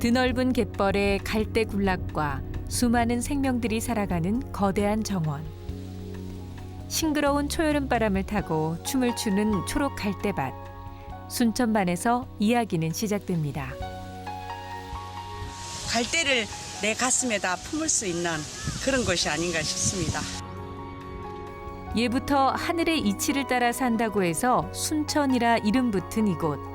드넓은 갯벌의 갈대 군락과 수많은 생명들이 살아가는 거대한 정원. 싱그러운 초여름 바람을 타고 춤을 추는 초록 갈대밭. 순천만에서 이야기는 시작됩니다. 갈대를 내 가슴에다 품을 수 있는 그런 곳이 아닌가 싶습니다. 예부터 하늘의 이치를 따라 산다고 해서 순천이라 이름 붙은 이곳.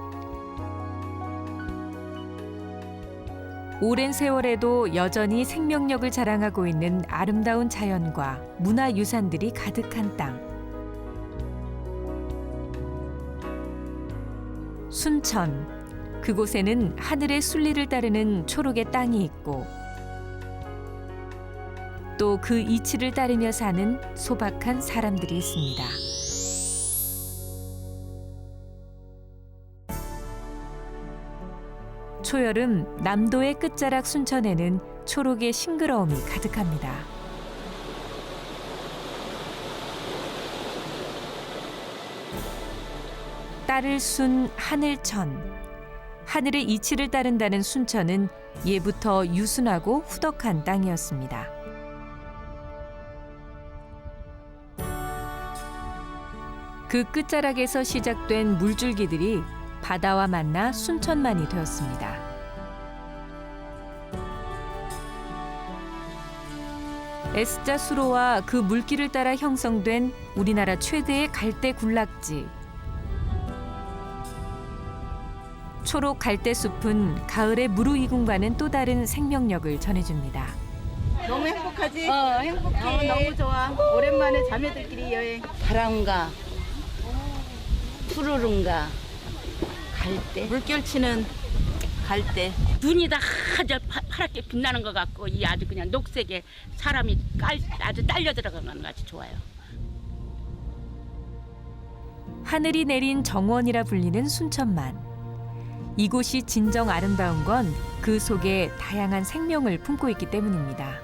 오랜 세월에도 여전히 생명력을 자랑하고 있는 아름다운 자연과 문화유산들이 가득한 땅. 순천. 그곳에는 하늘의 순리를 따르는 초록의 땅이 있고 또 그 이치를 따르며 사는 소박한 사람들이 있습니다. 초여름 남도의 끝자락 순천에는 초록의 싱그러움이 가득합니다. 딸을 순 하늘천. 하늘의 이치를 따른다는 순천은 예부터 유순하고 후덕한 땅이었습니다. 그 끝자락에서 시작된 물줄기들이 바다와 만나 순천만이 되었습니다. S자 수로와 그 물길을 따라 형성된 우리나라 최대의 갈대 군락지. 초록 갈대숲은 가을의 무르이군과는 또 다른 생명력을 전해줍니다. 너무 행복하지? 행복해. 너무 좋아. 오랜만에 자매들끼리 여행. 바람과 푸르름과 갈대, 물결치는 갈대. 눈이 다 아주 파랗게 빛나는 것 같고 이 아주 그냥 녹색에 사람이 아주 딸려 들어가는 것 같이 좋아요. 하늘이 내린 정원이라 불리는 순천만. 이곳이 진정 아름다운 건 그 속에 다양한 생명을 품고 있기 때문입니다.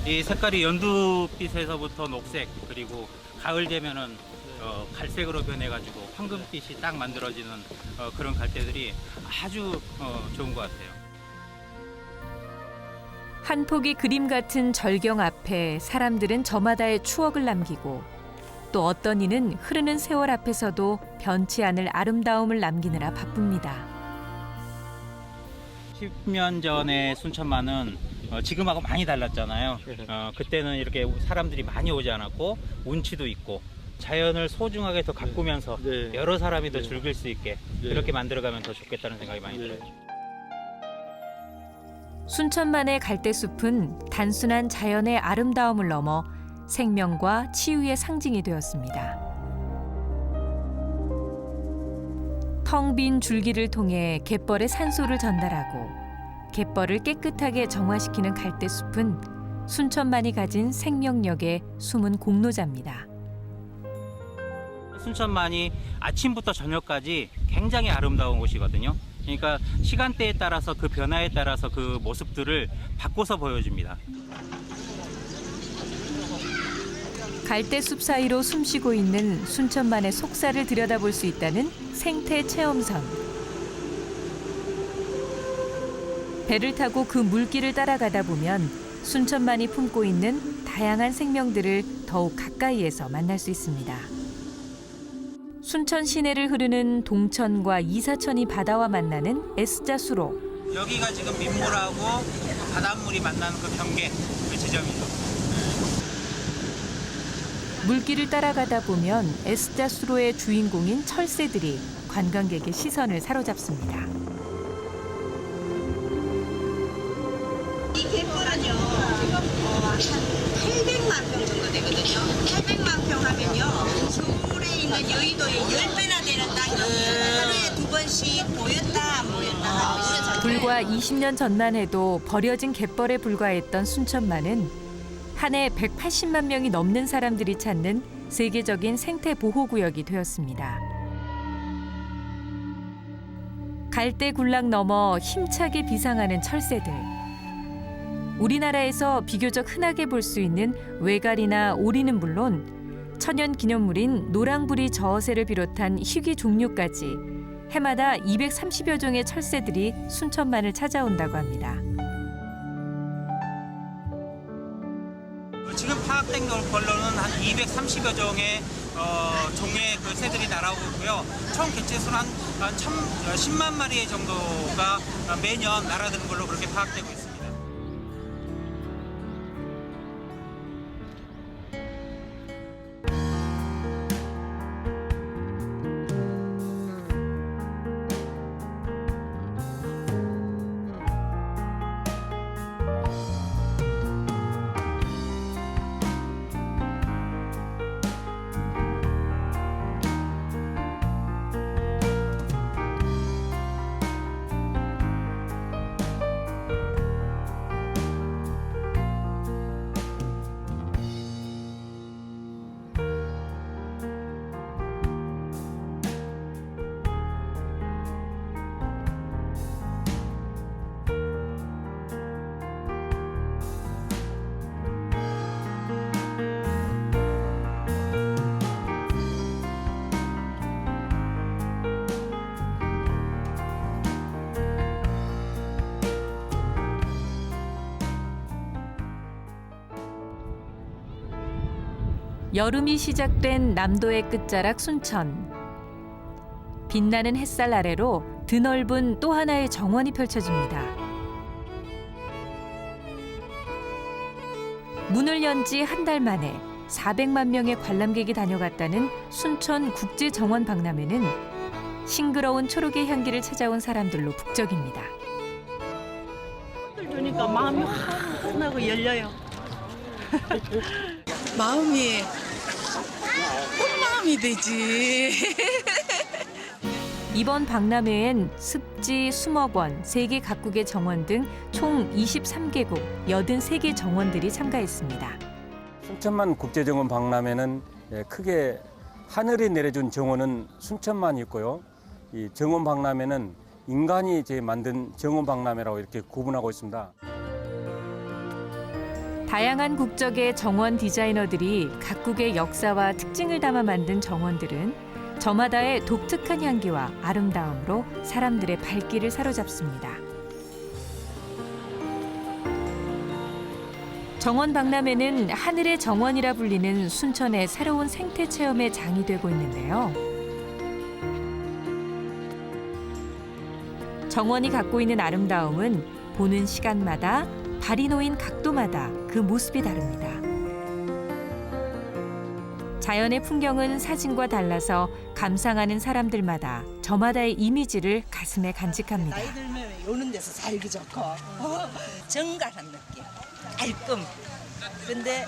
이 색깔이 연두빛에서부터 녹색, 그리고 가을 되면은 갈색으로 변해가지고 황금빛이 딱 만들어지는 그런 갈대들이 아주 좋은 것 같아요. 한 폭의 그림 같은 절경 앞에 사람들은 저마다의 추억을 남기고 또 어떤 이는 흐르는 세월 앞에서도 변치 않을 아름다움을 남기느라 바쁩니다. 10년 전에 순천만은 지금하고 많이 달랐잖아요. 그때는 이렇게 사람들이 많이 오지 않았고 운치도 있고 자연을 소중하게 더 가꾸면서 여러 사람이 더 즐길 수 있게 그렇게 만들어가면 더 좋겠다는 생각이 많이 들어요. 순천만의 갈대숲은 단순한 자연의 아름다움을 넘어 생명과 치유의 상징이 되었습니다. 텅 빈 줄기를 통해 갯벌에 산소를 전달하고 갯벌을 깨끗하게 정화시키는 갈대숲은 순천만이 가진 생명력의 숨은 공로자입니다. 순천만이 아침부터 저녁까지 굉장히 아름다운 곳이거든요. 그러니까 시간대에 따라서 그 변화에 따라서 그 모습들을 바꿔서 보여줍니다. 갈대숲 사이로 숨쉬고 있는 순천만의 속살을 들여다볼 수 있다는 생태 체험선. 배를 타고 그 물길을 따라가다 보면 순천만이 품고 있는 다양한 생명들을 더욱 가까이에서 만날 수 있습니다. 순천 시내를 흐르는 동천과 이사천이 바다와 만나는 S자 수로. 여기가 지금 민물하고 바닷물이 만나는 그 경계, 그 지점이죠. 물길을 따라가다 보면 S자 수로의 주인공인 철새들이 관광객의 시선을 사로잡습니다. 이 갯벌은요, 지금 한 800만 평 정도 되거든요. 800만 평 하면요, 서울에 있는 여의도의 10배나 되는 땅이 하루에 2번씩 모였다 안 모였다 하고 불과 20년 전만 해도 버려진 갯벌에 불과했던 순천만은 한 해 180만 명이 넘는 사람들이 찾는 세계적인 생태보호구역이 되었습니다. 갈대 군락 넘어 힘차게 비상하는 철새들. 우리나라에서 비교적 흔하게 볼 수 있는 외갈이나 오리는 물론 천연 기념물인 노랑부리 저어새를 비롯한 희귀 종류까지 해마다 230여 종의 철새들이 순천만을 찾아온다고 합니다. 지금 파악된 걸로는 한 230여 종의 그 새들이 날아오고 있고요. 총 개체수는 한 10만 마리 정도가 매년 날아드는 걸로 그렇게 파악되고 있습니다. 여름이 시작된 남도의 끝자락 순천. 빛나는 햇살 아래로 드넓은 또 하나의 정원이 펼쳐집니다. 문을 연 지 한 달 만에 400만 명의 관람객이 다녀갔다는 순천 국제정원 박람회는 싱그러운 초록의 향기를 찾아온 사람들로 북적입니다. 주니까 마음이 환하고 열려요. 마음이 꽃마음이 되지. 이번 박람회엔 습지, 수목원, 세계 각국의 정원 등 총 23개국 83개 정원들이 참가했습니다. 순천만 국제정원 박람회는 크게 하늘이 내려준 정원은 순천만 있고요. 이 정원 박람회는 인간이 만든 정원 박람회라고 이렇게 구분하고 있습니다. 다양한 국적의 정원 디자이너들이 각국의 역사와 특징을 담아 만든 정원들은 저마다의 독특한 향기와 아름다움으로 사람들의 발길을 사로잡습니다. 정원 박람회는 하늘의 정원이라 불리는 순천의 새로운 생태 체험의 장이 되고 있는데요. 정원이 갖고 있는 아름다움은 보는 시간마다 발이 놓인 각도마다 그 모습이 다릅니다. 자연의 풍경은 사진과 달라서 감상하는 사람들마다 저마다의 이미지를 가슴에 간직합니다. 나이 들면 오는 데서 살기 좋고 정갈한 느낌, 깔끔. 근데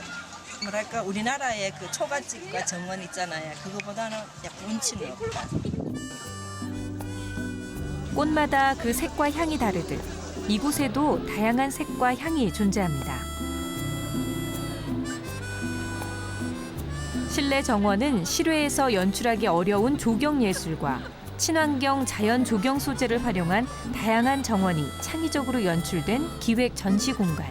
뭐랄까 우리나라의 그 초가집과 정원 있잖아요. 그거보다는 약간 운치는 없다. 꽃마다 그 색과 향이 다르듯 이곳에도 다양한 색과 향이 존재합니다. 실내 정원은 실외에서 연출하기 어려운 조경 예술과 친환경 자연 조경 소재를 활용한 다양한 정원이 창의적으로 연출된 기획 전시 공간.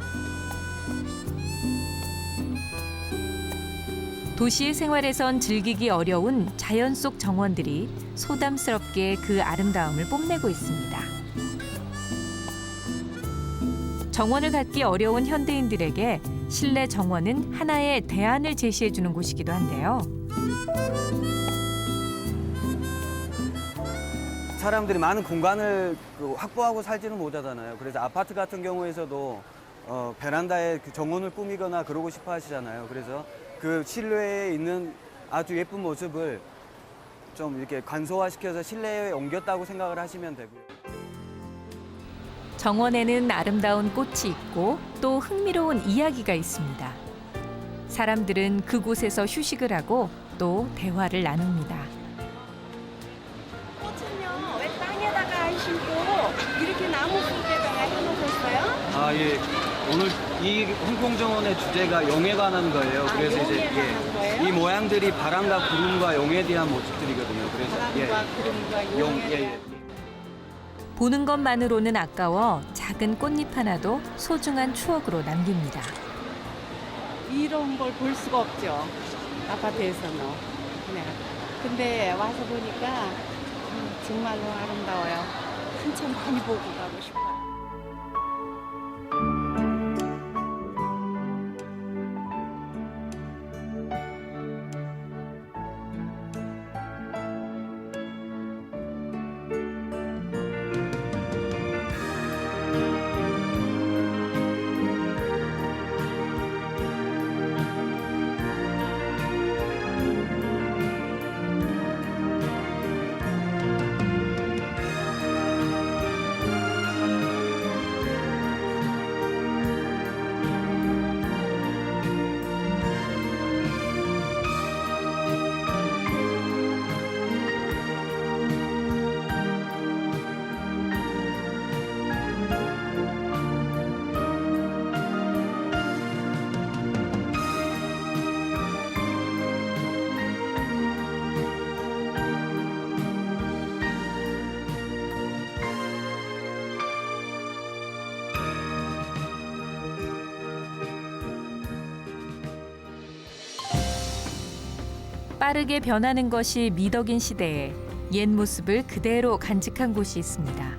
도시의 생활에선 즐기기 어려운 자연 속 정원들이 소담스럽게 그 아름다움을 뽐내고 있습니다. 정원을 갖기 어려운 현대인들에게 실내 정원은 하나의 대안을 제시해주는 곳이기도 한데요. 사람들이 많은 공간을 확보하고 살지는 못하잖아요. 그래서 아파트 같은 경우에서도 베란다에 그 정원을 꾸미거나 그러고 싶어 하시잖아요. 그래서 그 실내에 있는 아주 예쁜 모습을 좀 이렇게 간소화시켜서 실내에 옮겼다고 생각을 하시면 되고요. 정원에는 아름다운 꽃이 있고 또 흥미로운 이야기가 있습니다. 사람들은 그곳에서 휴식을 하고 또 대화를 나눕니다. 꽃은요, 왜 땅에다가 심고 이렇게 나무 속에다가 해놓으셨어요? 아, 예. 오늘 이 홍콩정원의 주제가 용에 관한 거예요. 그래서 용에 관한 거예요? 이 모양들이 바람과 구름과 용에 대한 모습들이거든요. 그래서 바람과 구름과 용, 용에 예. 보는 것만으로는 아까워 작은 꽃잎 하나도 소중한 추억으로 남깁니다. 이런 걸 볼 수가 없죠. 아파트에서는. 네. 근데 와서 보니까 정말로 아름다워요. 순천 많이 보고 가고 싶어요. 빠르게 변하는 것이 미덕인 시대에 옛 모습을 그대로 간직한 곳이 있습니다.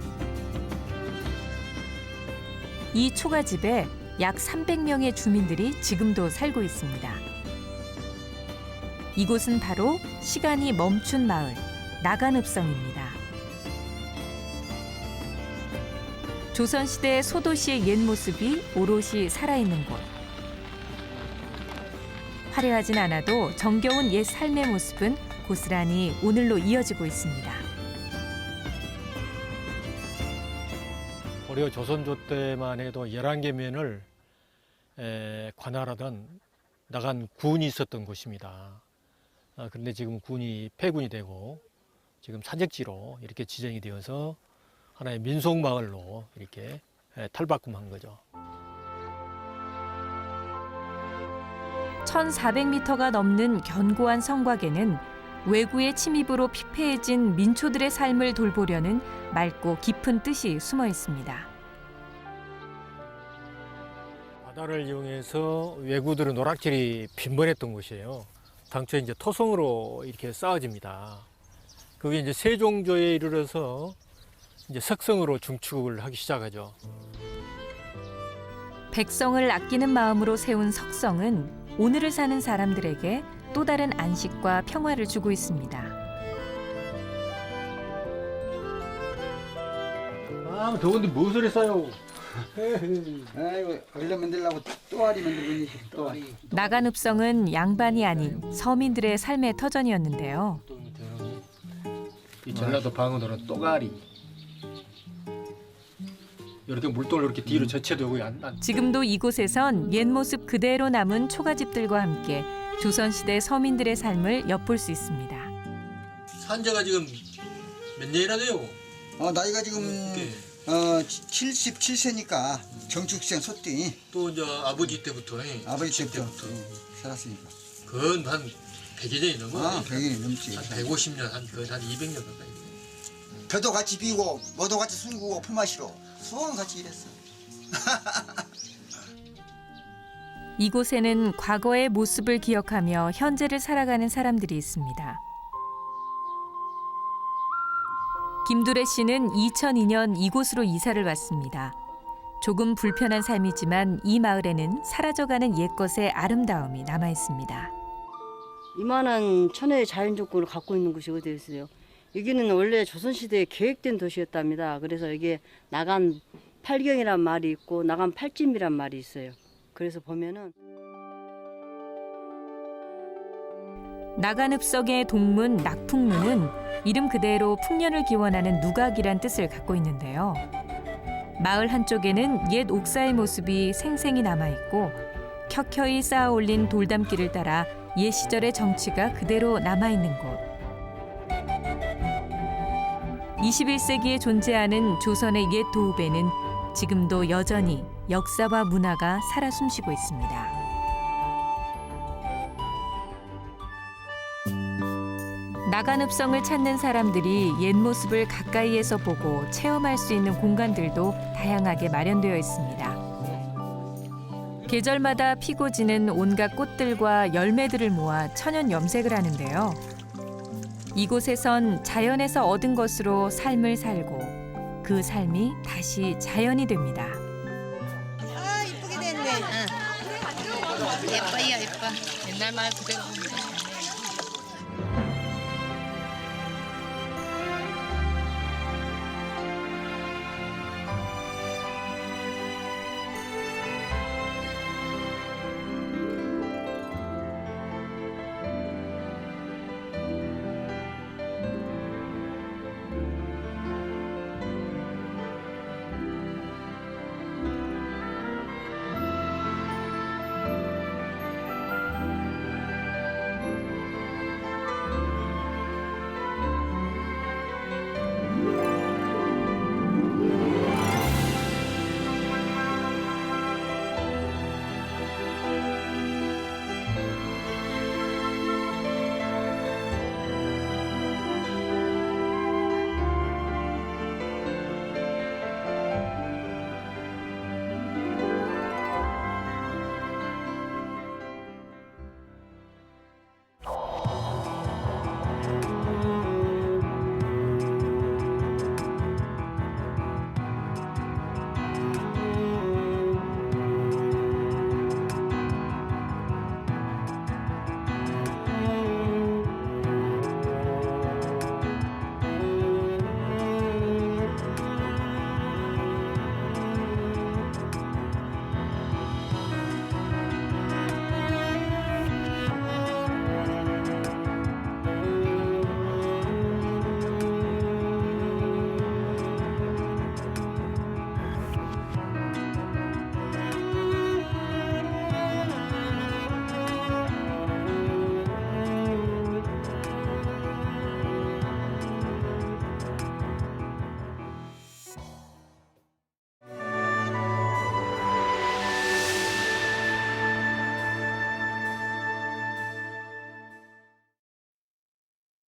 이 초가집에 약 300명의 주민들이 지금도 살고 있습니다. 이곳은 바로 시간이 멈춘 마을 나간읍성입니다. 조선시대 소도시의 옛 모습이 오롯이 살아있는 곳. 화려하진 않아도 정겨운 옛 삶의 모습은 고스란히 오늘로 이어지고 있습니다. 고려 조선조 때만 해도 11개 면을 관할하던 나간 군이 있었던 곳입니다. 그런데 지금 군이 폐군이 되고 지금 사적지로 이렇게 지정이 되어서 하나의 민속마을로 이렇게 탈바꿈한 거죠. 1400m가 넘는 견고한 성곽에는 외구의 침입으로 피폐해진 민초들의 삶을 돌보려는 맑고 깊은 뜻이 숨어 있습니다. 바다를 이용해서 외구들은 노락질이 빈번했던 곳이에요. 당초에 이제 토성으로 이렇게 쌓아집니다. 그게 이제 세종조에 이르러서 이제 석성으로 중축을 하기 시작하죠. 백성을 아끼는 마음으로 세운 석성은 오늘을 사는 사람들에게 또 다른 안식과 평화를 주고 있습니다. 아, 더운데 무엇을 했어요? 아이고, 얼른 만들려고 또아리 만들고 있니? 또아리. 나간읍성은 양반이 아닌 서민들의 삶의 터전이었는데요. 이 전라도 방언으로 또가리. 이렇게 물동을 이렇게 뒤로 젖혀두고 지금도 이곳에선 옛 모습 그대로 남은 초가집들과 함께 조선시대 서민들의 삶을 엿볼 수 있습니다. 산자가 지금 몇 년이나 돼요? 나이가 지금 77세니까 정축생 소띠. 또 이제 아버지 때부터 아버지 때부터 살았으니까. 그건 한 100년이 넘어. 100년이 넘지. 한 150년, 한 200년 가까이. 배도 같이 비우고 뭐도 같이 숨기고 품마시로 수원 같이 일했어. 이곳에는 과거의 모습을 기억하며 현재를 살아가는 사람들이 있습니다. 김두래 씨는 2002년 이곳으로 이사를 왔습니다. 조금 불편한 삶이지만 이 마을에는 사라져가는 옛것의 아름다움이 남아 있습니다. 이만한 천혜의 자연 조건을 갖고 있는 곳이 어디 있어요? 여기는 원래 조선시대에 계획된 도시였답니다. 그래서 여기에 나간 팔경이란 말이 있고 나간 팔찜이란 말이 있어요. 그래서 보면은 나간읍성의 동문 낙풍루는 이름 그대로 풍년을 기원하는 누각이란 뜻을 갖고 있는데요. 마을 한쪽에는 옛 옥사의 모습이 생생히 남아있고 켜켜이 쌓아 올린 돌담길을 따라 옛 시절의 정취가 그대로 남아있는 곳. 21세기에 존재하는 조선의 옛 도읍에는 지금도 여전히 역사와 문화가 살아 숨쉬고 있습니다. 나간읍성을 찾는 사람들이 옛 모습을 가까이에서 보고 체험할 수 있는 공간들도 다양하게 마련되어 있습니다. 계절마다 피고 지는 온갖 꽃들과 열매들을 모아 천연 염색을 하는데요. 이곳에선 자연에서 얻은 것으로 삶을 살고 그 삶이 다시 자연이 됩니다. 아 이쁘게 됐네. 예뻐요 예뻐. 옛날 말 그대로.